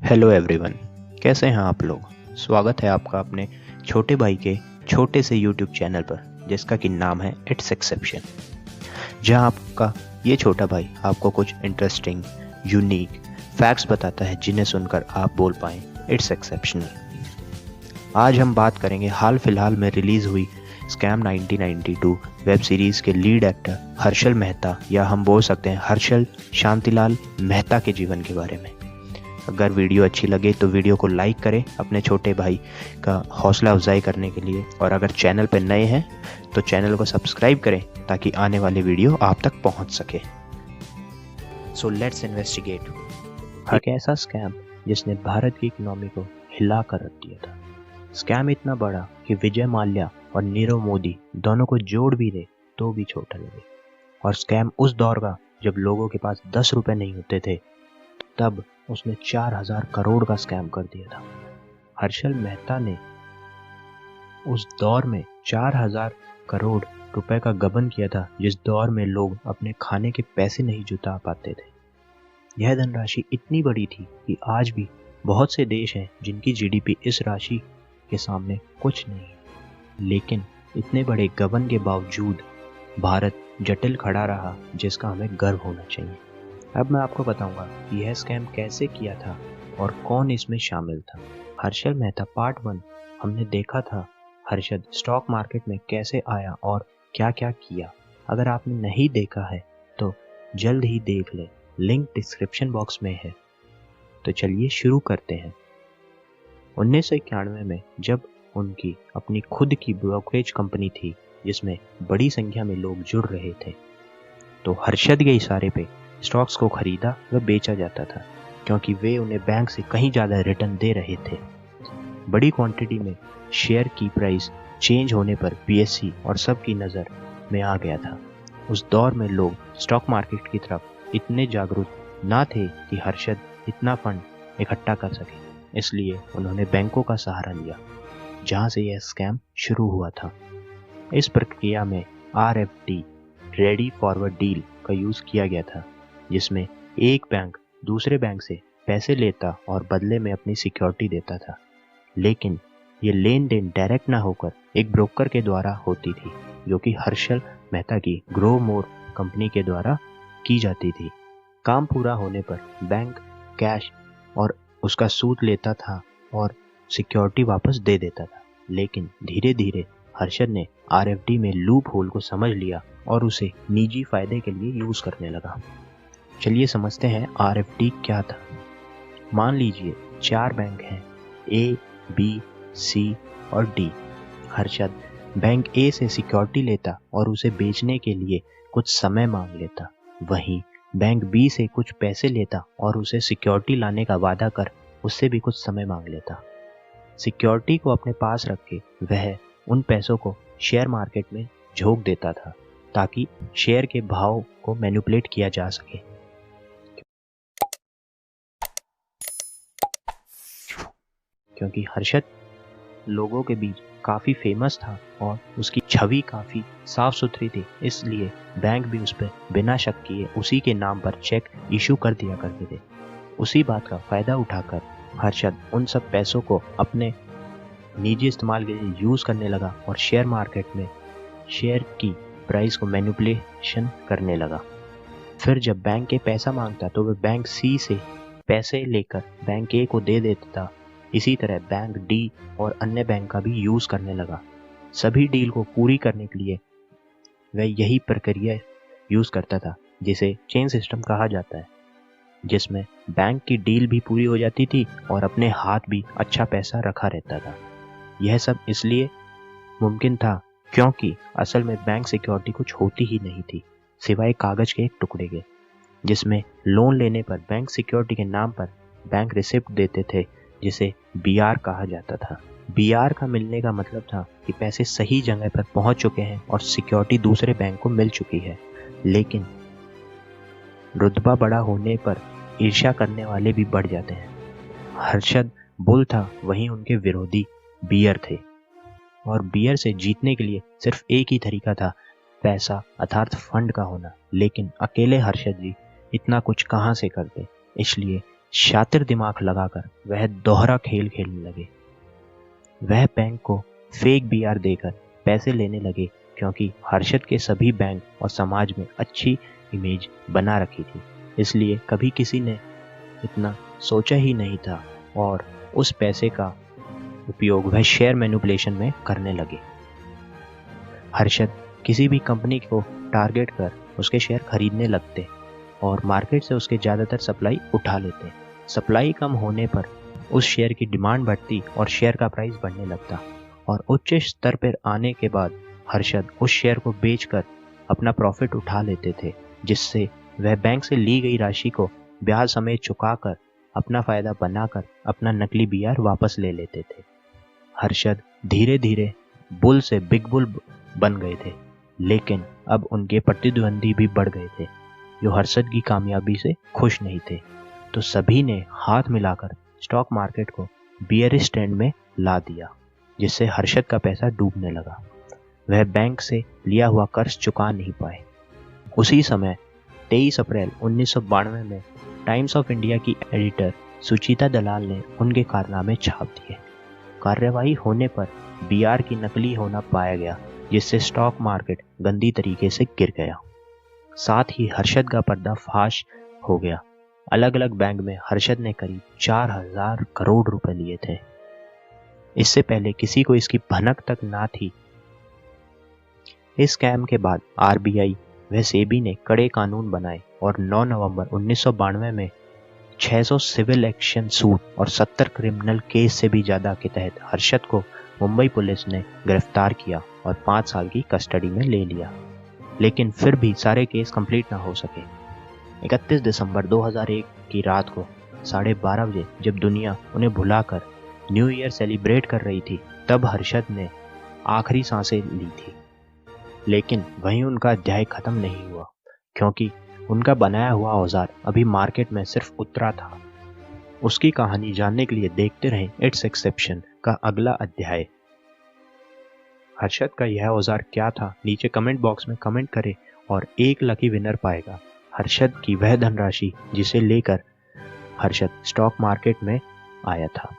Hello everyone, कैसे हैं आप लोग। स्वागत है आपका अपने छोटे भाई के छोटे से यूट्यूब चैनल पर जिसका कि नाम है इट्स एक्सेप्शन, जहां आपका ये छोटा भाई आपको कुछ इंटरेस्टिंग यूनिक फैक्ट्स बताता है जिन्हें सुनकर आप बोल पाएँ इट्स एक्सेप्शनल। आज हम बात करेंगे हाल फिलहाल में रिलीज़ हुई स्कैम 1992 वेब सीरीज़ के लीड एक्टर हर्षल मेहता, या हम बोल सकते हैं हर्षल शांतिलाल मेहता के जीवन के बारे में। अगर वीडियो अच्छी लगे तो वीडियो को लाइक करें अपने छोटे भाई का हौसला अफजाई करने के लिए, और अगर चैनल पर नए हैं तो चैनल को सब्सक्राइब करें ताकि आने वाले वीडियो आप तक पहुंच सके। सो लेट्स इन्वेस्टिगेट एक ऐसा स्कैम जिसने भारत की इकोनॉमी को हिला कर रख दिया था। स्कैम इतना बड़ा कि विजय माल्या और नीरव मोदी दोनों को जोड़ भी दे तो भी छोटा लगे। और स्कैम उस दौर का जब लोगों के पास 10 रुपए नहीं होते थे, तब उसने 4000 करोड़ का स्कैम कर दिया था। हर्षल मेहता ने उस दौर में 4000 करोड़ रुपए का गबन किया था, जिस दौर में लोग अपने खाने के पैसे नहीं जुटा पाते थे। यह धनराशि इतनी बड़ी थी कि आज भी बहुत से देश हैं जिनकी जीडीपी इस राशि के सामने कुछ नहीं है, लेकिन इतने बड़े गबन के बावजूद भारत जटिल खड़ा रहा, जिसका हमें गर्व होना चाहिए। अब मैं आपको बताऊंगा कि यह स्कैम कैसे किया था और कौन इसमें शामिल था। हर्षल मेहता पार्ट 1 हमने देखा था हर्षद स्टॉक मार्केट में कैसे आया और क्या क्या किया। अगर आपने नहीं देखा है तो जल्द ही देख ले, लिंक डिस्क्रिप्शन बॉक्स में है। तो चलिए शुरू करते हैं। 1991 में जब उनकी अपनी खुद की ब्रोकरेज कंपनी थी जिसमें बड़ी संख्या में लोग जुड़ रहे थे, तो हर्षद के इशारे पे स्टॉक्स को खरीदा व बेचा जाता था, क्योंकि वे उन्हें बैंक से कहीं ज़्यादा रिटर्न दे रहे थे। बड़ी क्वांटिटी में शेयर की प्राइस चेंज होने पर बीएसई और सबकी नज़र में आ गया था। उस दौर में लोग स्टॉक मार्केट की तरफ इतने जागरूक ना थे कि हर्षद इतना फंड इकट्ठा कर सके, इसलिए उन्होंने बैंकों का सहारा लिया, जहां से यह स्कैम शुरू हुआ था। इस प्रक्रिया में RFD रेडी फॉरवर्ड डील का यूज़ किया गया था, जिसमें एक बैंक दूसरे बैंक से पैसे लेता और बदले में अपनी सिक्योरिटी देता था। लेकिन ये लेन देन डायरेक्ट ना होकर एक ब्रोकर के द्वारा होती थी, जो कि हर्षल मेहता की ग्रो मोर कंपनी के द्वारा की जाती थी। काम पूरा होने पर बैंक कैश और उसका सूद लेता था और सिक्योरिटी वापस दे देता था। लेकिन धीरे धीरे हर्षद ने RFD में लूप होल को समझ लिया और उसे निजी फायदे के लिए यूज़ करने लगा। चलिए समझते हैं RFD क्या था। मान लीजिए 4 बैंक हैं, A, B, C और D। हर्षद बैंक A से सिक्योरिटी लेता और उसे बेचने के लिए कुछ समय मांग लेता। वहीं बैंक B से कुछ पैसे लेता और उसे सिक्योरिटी लाने का वादा कर उससे भी कुछ समय मांग लेता। सिक्योरिटी को अपने पास रख के वह उन पैसों को शेयर मार्केट में झोंक देता था, ताकि शेयर के भाव को मैनिपुलेट किया जा सके। क्योंकि हर्षद लोगों के बीच काफ़ी फेमस था और उसकी छवि काफ़ी साफ सुथरी थी, इसलिए बैंक भी उस पर बिना शक किए उसी के नाम पर चेक इशू कर दिया करते थे। उसी बात का फ़ायदा उठाकर हर्षद उन सब पैसों को अपने निजी इस्तेमाल के लिए यूज़ करने लगा और शेयर मार्केट में शेयर की प्राइस को मैनिपुलेशन करने लगा। फिर जब बैंक ए पैसा मांगता तो वह बैंक C से पैसे लेकर बैंक A को दे देता था। इसी तरह बैंक D और अन्य बैंक का भी यूज़ करने लगा। सभी डील को पूरी करने के लिए वह यही प्रक्रिया यूज़ करता था, जिसे चेन सिस्टम कहा जाता है, जिसमें बैंक की डील भी पूरी हो जाती थी और अपने हाथ भी अच्छा पैसा रखा रहता था। यह सब इसलिए मुमकिन था क्योंकि असल में बैंक सिक्योरिटी कुछ होती ही नहीं थी, सिवाय कागज के एक टुकड़े के, जिसमें लोन लेने पर बैंक सिक्योरिटी के नाम पर बैंक रिसिप्ट देते थे, जिसे BR कहा जाता था। BR का मिलने का मतलब था कि पैसे सही जगह पर पहुंच चुके हैं और सिक्योरिटी दूसरे बैंक को मिल चुकी है। लेकिन रुतबा बड़ा होने पर ईर्ष्या करने वाले भी बढ़ जाते हैं। हर्षद बुल था, वहीं उनके विरोधी बियर थे, और बियर से जीतने के लिए सिर्फ एक ही तरीका था, पैसा अर्थात फंड का होना। लेकिन अकेले हर्षद जी इतना कुछ कहाँ से करते, इसलिए शातिर दिमाग लगाकर वह दोहरा खेल खेलने लगे। वह बैंक को फेक बीआर देकर पैसे लेने लगे, क्योंकि हर्षद के सभी बैंक और समाज में अच्छी इमेज बना रखी थी। इसलिए कभी किसी ने इतना सोचा ही नहीं था, और उस पैसे का उपयोग वह शेयर मैनिपुलेशन में करने लगे। हर्षद किसी भी कंपनी को टारगेट कर उसके शेयर खरीदने लगते और मार्केट से उसके ज़्यादातर सप्लाई उठा लेते। सप्लाई कम होने पर उस शेयर की डिमांड बढ़ती और शेयर का प्राइस बढ़ने लगता, और उच्च स्तर पर आने के बाद हर्षद उस शेयर को बेचकर अपना प्रॉफिट उठा लेते थे, जिससे वह बैंक से ली गई राशि को ब्याज समेत चुकाकर अपना फायदा बनाकर अपना नकली बीआर वापस ले लेते थे। हर्षद धीरे धीरे बुल से बिग बुल बन गए थे, लेकिन अब उनके प्रतिद्वंदी भी बढ़ गए थे, जो हर्षद की कामयाबी से खुश नहीं थे। तो सभी ने हाथ मिलाकर स्टॉक मार्केट को बियरिश ट्रेंड में ला दिया, जिससे हर्षद का पैसा डूबने लगा। वह बैंक से लिया हुआ कर्ज चुका नहीं पाए। उसी समय 23 अप्रैल 1992 में टाइम्स ऑफ इंडिया की एडिटर सुचिता दलाल ने उनके कारनामे छाप दिए। कार्रवाई होने पर बीआर की नकली होना पाया गया, जिससे स्टॉक मार्केट गंदी तरीके से गिर गया। साथ ही हर्षद का पर्दाफाश हो गया। अलग अलग बैंक में हर्षद ने करीब 4000 करोड़ रुपए लिए थे। इससे पहले किसी को इसकी भनक तक ना थी। इस स्कैम के बाद आरबीआई व सेबी ने कड़े कानून बनाए और 9 नवंबर 1992 में 600 सिविल एक्शन सूट और 70 क्रिमिनल केस से भी ज़्यादा के तहत हर्षद को मुंबई पुलिस ने गिरफ्तार किया और 5 साल की कस्टडी में ले लिया। लेकिन फिर भी सारे केस कंप्लीट ना हो सके। 31 दिसंबर 2001 की रात को 12:30 बजे जब दुनिया उन्हें भुलाकर न्यू ईयर सेलिब्रेट कर रही थी, तब हर्षद ने आखिरी सांसें ली थी। लेकिन वहीं उनका अध्याय खत्म नहीं हुआ, क्योंकि उनका बनाया हुआ औजार अभी मार्केट में सिर्फ उतरा था। उसकी कहानी जानने के लिए देखते रहें इट्स एक्सेप्शन का अगला अध्याय। हर्षद का यह औजार क्या था, नीचे कमेंट बॉक्स में कमेंट करें और एक लकी विनर पाएगा हर्षद की वह धनराशि जिसे लेकर हर्षद स्टॉक मार्केट में आया था।